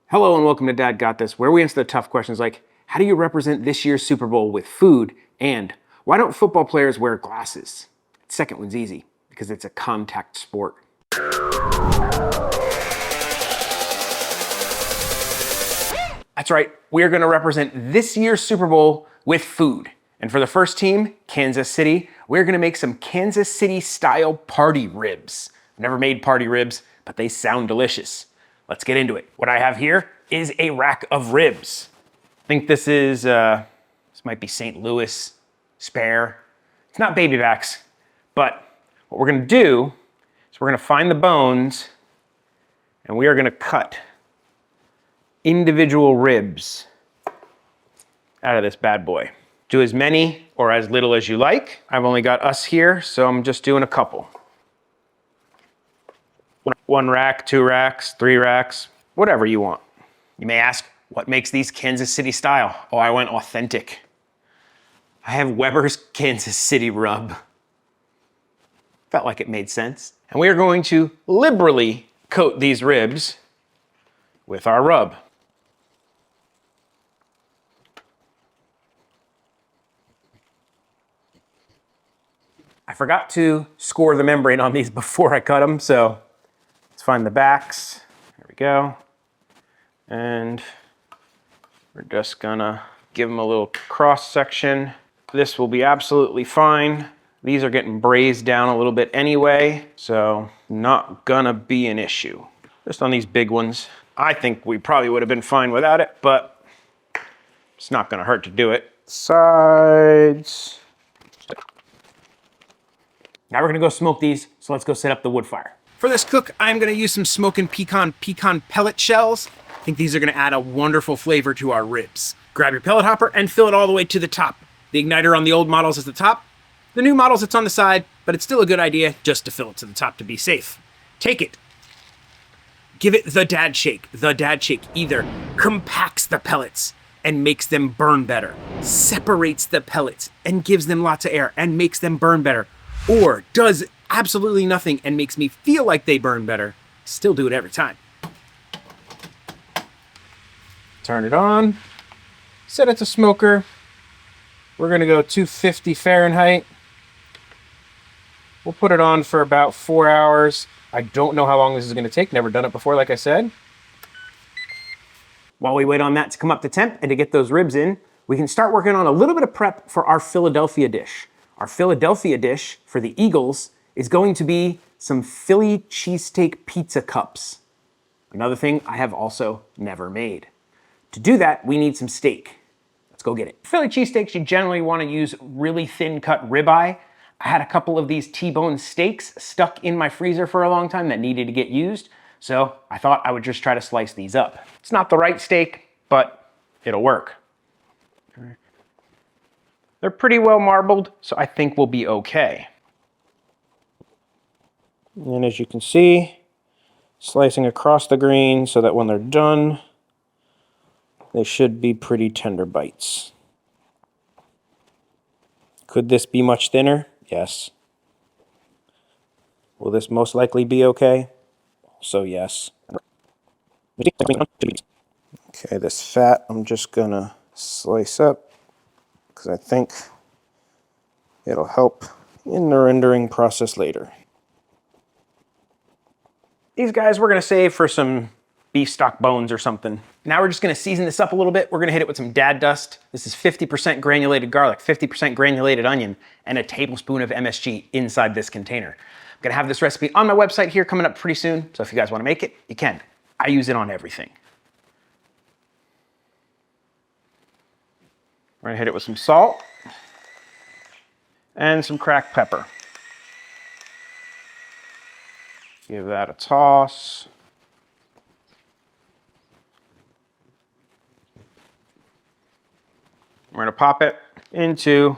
Hello and welcome to Dad Got This, where we answer the tough questions like, how do you represent this year's Super Bowl with food? And why don't football players wear glasses? The second one's easy, because it's a contact sport. That's right, we are gonna represent this year's Super Bowl with food. And for the first team, Kansas City, we're gonna make some Kansas City style party ribs. I've never made party ribs, but they sound delicious. Let's get into it. What I have here is a rack of ribs. I think this might be St. Louis spare. It's not baby backs, but what we're gonna do is we're gonna find the bones and we are gonna cut individual ribs out of this bad boy. Do as many or as little as you like. I've only got us here, so I'm just doing a couple. 1 rack, 2 racks, 3 racks, whatever you want. You may ask, what makes these Kansas City style? Oh, I went authentic. I have Weber's Kansas City rub. Felt like it made sense. And we are going to liberally coat these ribs with our rub. I forgot to score the membrane on these before I cut them, so let's find the backs. There we go. And we're just gonna give them a little cross section. This will be absolutely fine. These are getting braised down a little bit anyway, so not gonna be an issue. Just on these big ones. I think we probably would have been fine without it, but it's not gonna hurt to do it. Sides. Now we're gonna go smoke these, so let's go set up the wood fire. For this cook, I'm gonna use some smoking pecan pellet shells. I think these are gonna add a wonderful flavor to our ribs. Grab your pellet hopper and fill it all the way to the top. The igniter on the old models is the top. The new models, it's on the side, but it's still a good idea just to fill it to the top to be safe. Take it. Give it the dad shake. The dad shake either compacts the pellets and makes them burn better, separates the pellets and gives them lots of air and makes them burn better, or does absolutely nothing and makes me feel like they burn better. Still do it every time. Turn it on, set it to smoker. We're gonna go 250 Fahrenheit. We'll put it on for about 4 hours. I don't know how long this is gonna take, never done it before, like I said. While we wait on that to come up to temp and to get those ribs in, we can start working on a little bit of prep for our Philadelphia dish. Our Philadelphia dish for the Eagles is going to be some Philly cheesesteak pizza cups. Another thing I have also never made. To do that, we need some steak. Let's go get it. Philly cheesesteaks, you generally want to use really thin cut ribeye. I had a couple of these T-bone steaks stuck in my freezer for a long time that needed to get used, so I thought I would just try to slice these up. It's not the right steak, but it'll work. They're pretty well marbled, so I think we'll be okay. And as you can see, slicing across the grain so that when they're done, they should be pretty tender bites. Could this be much thinner? Yes. Will this most likely be okay? So yes. Okay, this fat I'm just gonna slice up because I think it'll help in the rendering process later. These guys we're gonna save for some beef stock bones or something. Now we're just gonna season this up a little bit. We're gonna hit it with some dad dust. This is 50% granulated garlic, 50% granulated onion, and a tablespoon of MSG inside this container. I'm gonna have this recipe on my website here coming up pretty soon, so if you guys wanna make it, you can. I use it on everything. We're gonna hit it with some salt and some cracked pepper. Give that a toss. We're gonna pop it into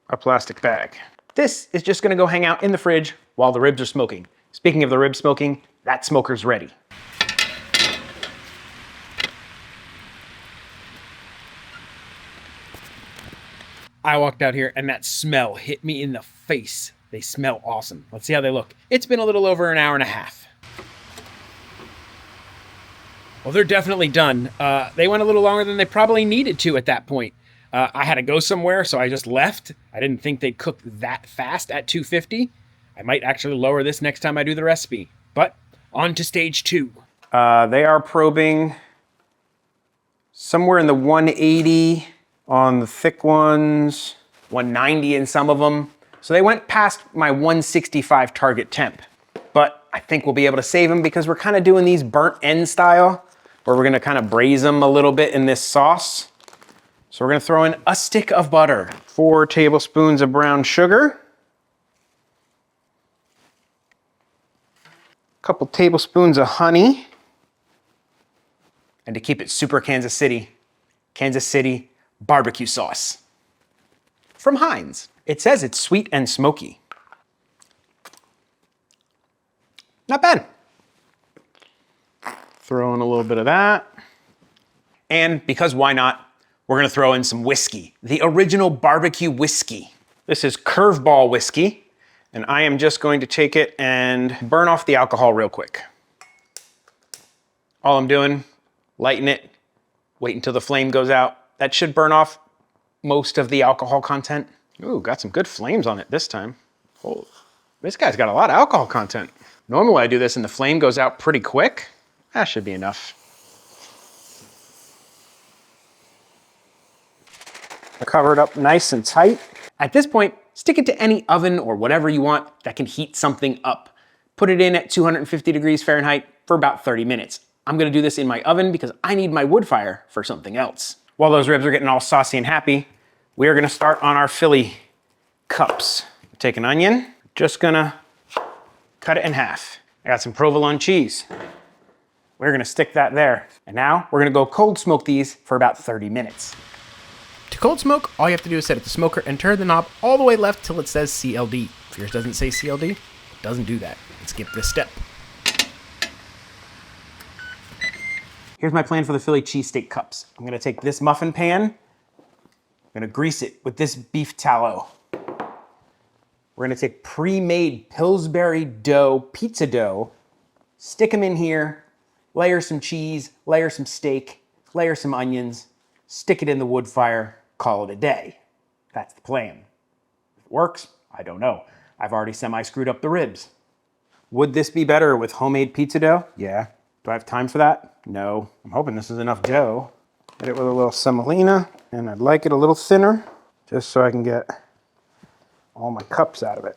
a plastic bag. This is just gonna go hang out in the fridge while the ribs are smoking. Speaking of the ribs smoking, that smoker's ready. I walked out here and that smell hit me in the face. They smell awesome. Let's see how they look. It's been a little over an hour and a half. Well, they're definitely done. They went a little longer than they probably needed to at that point. I had to go somewhere, so I just left. I didn't think they'd cook that fast at 250. I might actually lower this next time I do the recipe. But on to stage 2. They are probing somewhere in the 180 on the thick ones, 190 in some of them. So they went past my 165 target temp. But I think we'll be able to save them because we're kind of doing these burnt end style, where we're gonna kind of braise them a little bit in this sauce. So we're gonna throw in a stick of butter, 4 tablespoons of brown sugar, a couple tablespoons of honey, and to keep it super Kansas City barbecue sauce from Heinz. It says it's sweet and smoky. Not bad. Throw in a little bit of that. And because why not, we're gonna throw in some whiskey, the original barbecue whiskey. This is Curveball whiskey, and I am just going to take it and burn off the alcohol real quick. All I'm doing, lighten it, wait until the flame goes out. That should burn off most of the alcohol content. Ooh, got some good flames on it this time. Oh, this guy's got a lot of alcohol content. Normally I do this and the flame goes out pretty quick. That should be enough. Cover it up nice and tight. At this point, stick it to any oven or whatever you want that can heat something up. Put it in at 250 degrees Fahrenheit for about 30 minutes. I'm gonna do this in my oven because I need my wood fire for something else. While those ribs are getting all saucy and happy, we are gonna start on our Philly cups. Take an onion, just gonna cut it in half. I got some provolone cheese. We're gonna stick that there. And now we're gonna go cold smoke these for about 30 minutes. To cold smoke, all you have to do is set it to smoker and turn the knob all the way left till it says CLD. If yours doesn't say CLD, it doesn't do that. Skip this step. Here's my plan for the Philly cheesesteak cups. I'm gonna take this muffin pan, I'm gonna grease it with this beef tallow. We're gonna take pre-made Pillsbury dough, pizza dough, stick them in here, layer some cheese, layer some steak, layer some onions, stick it in the wood fire, call it a day. That's the plan. If it works, I don't know. I've already semi-screwed up the ribs. Would this be better with homemade pizza dough? Yeah. Do I have time for that? No. I'm hoping this is enough dough. Hit it with a little semolina, and I'd like it a little thinner, just so I can get all my cups out of it.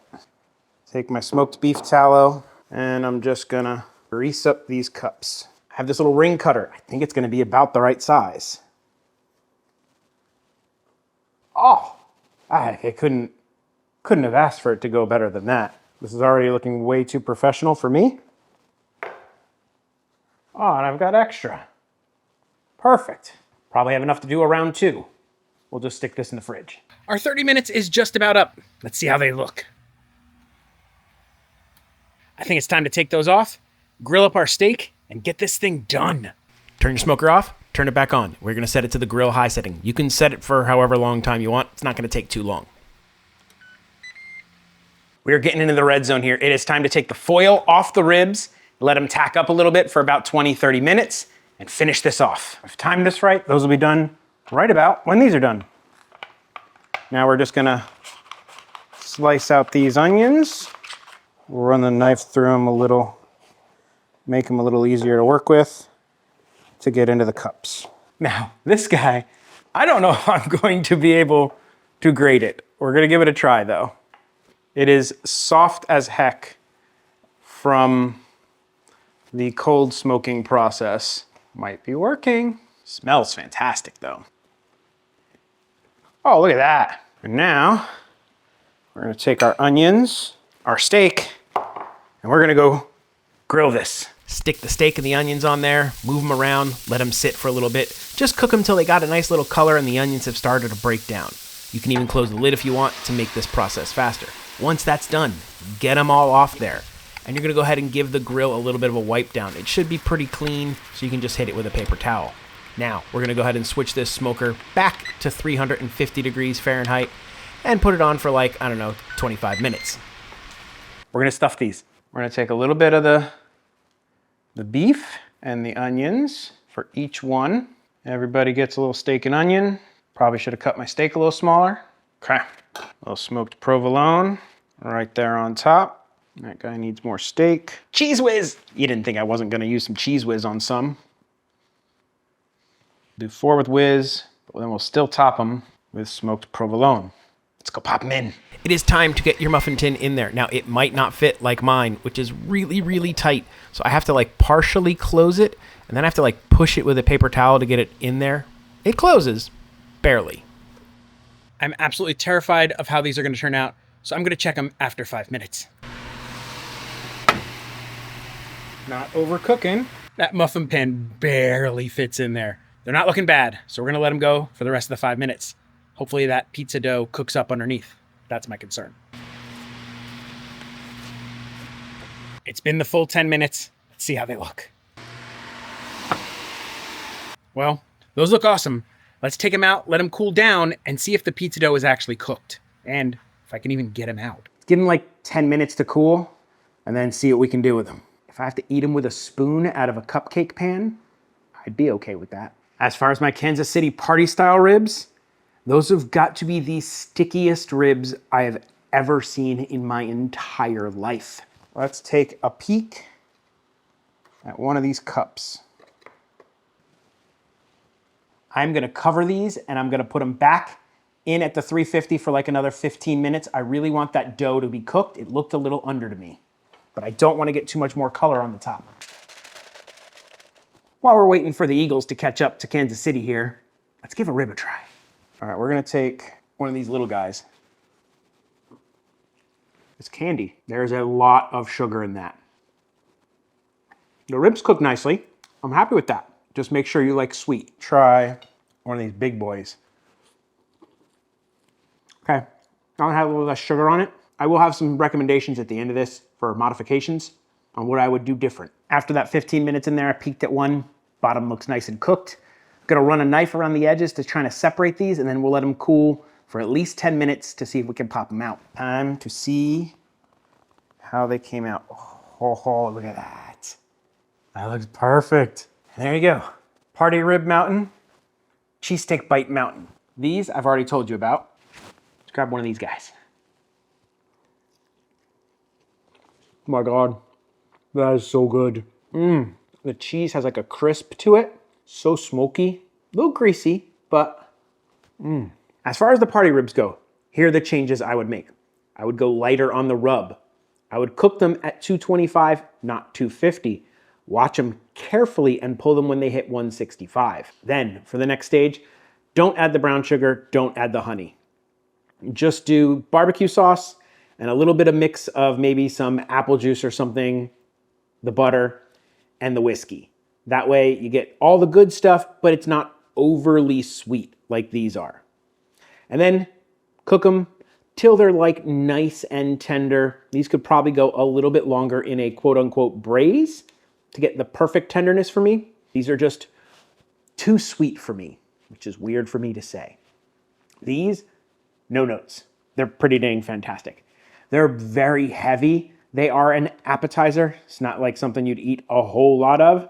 Take my smoked beef tallow, and I'm just gonna grease up these cups. I have this little ring cutter. I think it's gonna be about the right size. Oh, I couldn't have asked for it to go better than that. This is already looking way too professional for me. Oh, and I've got extra. Perfect. Probably have enough to do a round 2. We'll just stick this in the fridge. Our 30 minutes is just about up. Let's see how they look. I think it's time to take those off, grill up our steak, and get this thing done. Turn your smoker off, turn it back on. We're gonna set it to the grill high setting. You can set it for however long time you want. It's not gonna take too long. We are getting into the red zone here. It is time to take the foil off the ribs, let them tack up a little bit for about 20, 30 minutes, and finish this off. If I've timed this right, those will be done right about when these are done. Now we're just gonna slice out these onions. We'll run the knife through them a little, make them a little easier to work with to get into the cups. Now, this guy, I don't know if I'm going to be able to grate it. We're gonna give it a try though. It is soft as heck from the cold smoking process. Might be working. Smells fantastic though. Oh, look at that. And now we're gonna take our onions, our steak, and we're gonna go grill this. Stick the steak and the onions on there, move them around, let them sit for a little bit. Just cook them till they got a nice little color and the onions have started to break down. You can even close the lid if you want to make this process faster. Once that's done, get them all off there. And you're gonna go ahead and give the grill a little bit of a wipe down. It should be pretty clean, so you can just hit it with a paper towel. Now, we're gonna go ahead and switch this smoker back to 350 degrees Fahrenheit and put it on for like, I don't know, 25 minutes. We're gonna stuff these. We're gonna take a little bit of the beef and the onions, for each one. Everybody gets a little steak and onion. Probably should have cut my steak a little smaller. Okay, a little smoked provolone right there on top. That guy needs more steak. Cheese whiz! You didn't think I wasn't gonna use some cheese whiz on some. Do 4 with whiz, but then we'll still top them with smoked provolone. Let's go pop them in. It is time to get your muffin tin in there. Now, it might not fit like mine, which is really, really tight. So I have to like partially close it, and then I have to like push it with a paper towel to get it in there. It closes, barely. I'm absolutely terrified of how these are gonna turn out, so I'm gonna check them after 5 minutes. Not overcooking. That muffin pan barely fits in there. They're not looking bad, so we're gonna let them go for the rest of the 5 minutes. Hopefully that pizza dough cooks up underneath. That's my concern. It's been the full 10 minutes. Let's see how they look. Well, those look awesome. Let's take them out, let them cool down, and see if the pizza dough is actually cooked. And if I can even get them out. Give them like 10 minutes to cool, and then see what we can do with them. If I have to eat them with a spoon out of a cupcake pan, I'd be okay with that. As far as my Kansas City party style ribs, those have got to be the stickiest ribs I have ever seen in my entire life. Let's take a peek at one of these cups. I'm gonna cover these and I'm gonna put them back in at the 350 for like another 15 minutes. I really want that dough to be cooked. It looked a little under to me, but I don't wanna get too much more color on the top. While we're waiting for the Eagles to catch up to Kansas City here, let's give a rib a try. All right, we're gonna take one of these little guys. It's candy. There's a lot of sugar in that. The ribs cook nicely. I'm happy with that. Just make sure you like sweet. Try one of these big boys. Okay, I'll have a little less sugar on it. I will have some recommendations at the end of this for modifications on what I would do different. After that 15 minutes in there, I peeked at one. Bottom looks nice and cooked. Gonna run a knife around the edges to try to separate these, and then we'll let them cool for at least 10 minutes to see if we can pop them out. Time to see how they came out. Oh, look at that. That looks perfect. And there you go. Party Rib Mountain, Cheesesteak Bite Mountain. These I've already told you about. Let's grab one of these guys. Oh my God, that is so good. The cheese has like a crisp to it. So smoky, a little greasy, but As far as the party ribs go, here are the changes I would make. I would go lighter on the rub. I would cook them at 225, not 250. Watch them carefully and pull them when they hit 165. Then, for the next stage, don't add the brown sugar, don't add the honey. Just do barbecue sauce and a little bit of mix of maybe some apple juice or something, the butter, and the whiskey. That way you get all the good stuff, but it's not overly sweet like these are. And then cook them till they're like nice and tender. These could probably go a little bit longer in a quote unquote braise to get the perfect tenderness for me. These are just too sweet for me, which is weird for me to say. These, no notes. They're pretty dang fantastic. They're very heavy. They are an appetizer. It's not like something you'd eat a whole lot of.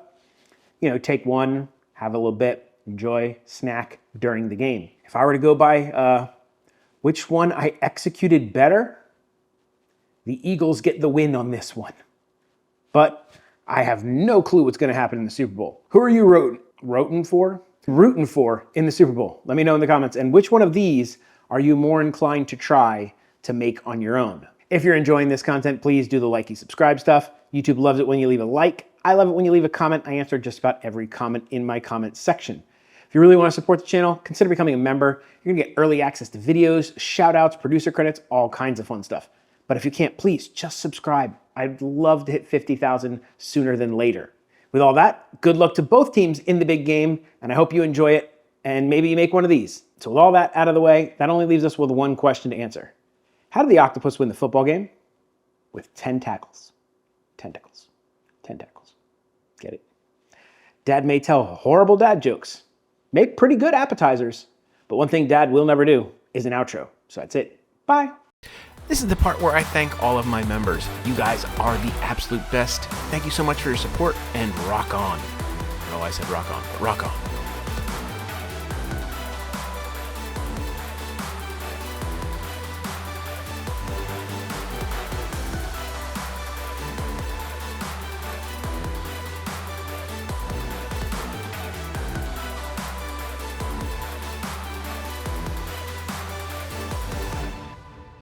You know, take one, have a little bit, enjoy, snack during the game. If I were to go by which one I executed better, the Eagles get the win on this one. But I have no clue what's gonna happen in the Super Bowl. Who are you rooting for in the Super Bowl? Let me know in the comments. And which one of these are you more inclined to try to make on your own? If you're enjoying this content, please do the likey, subscribe stuff. YouTube loves it when you leave a like. I love it when you leave a comment. I answer just about every comment in my comment section. If you really want to support the channel, consider becoming a member. You're gonna get early access to videos, shout outs, producer credits, all kinds of fun stuff. But if you can't, please just subscribe. I'd love to hit 50,000 sooner than later. With all that, good luck to both teams in the big game, and I hope you enjoy it, and maybe you make one of these. So with all that out of the way, that only leaves us with one question to answer. How did the octopus win the football game? With 10 tackles. 10 tackles. 10 tackles. Get it? Dad may tell horrible dad jokes, make pretty good appetizers, but one thing Dad will never do is an outro. So that's it. Bye. This is the part where I thank all of my members. You guys are the absolute best. Thank you so much for your support, and rock on. Oh, I said rock on, but rock on.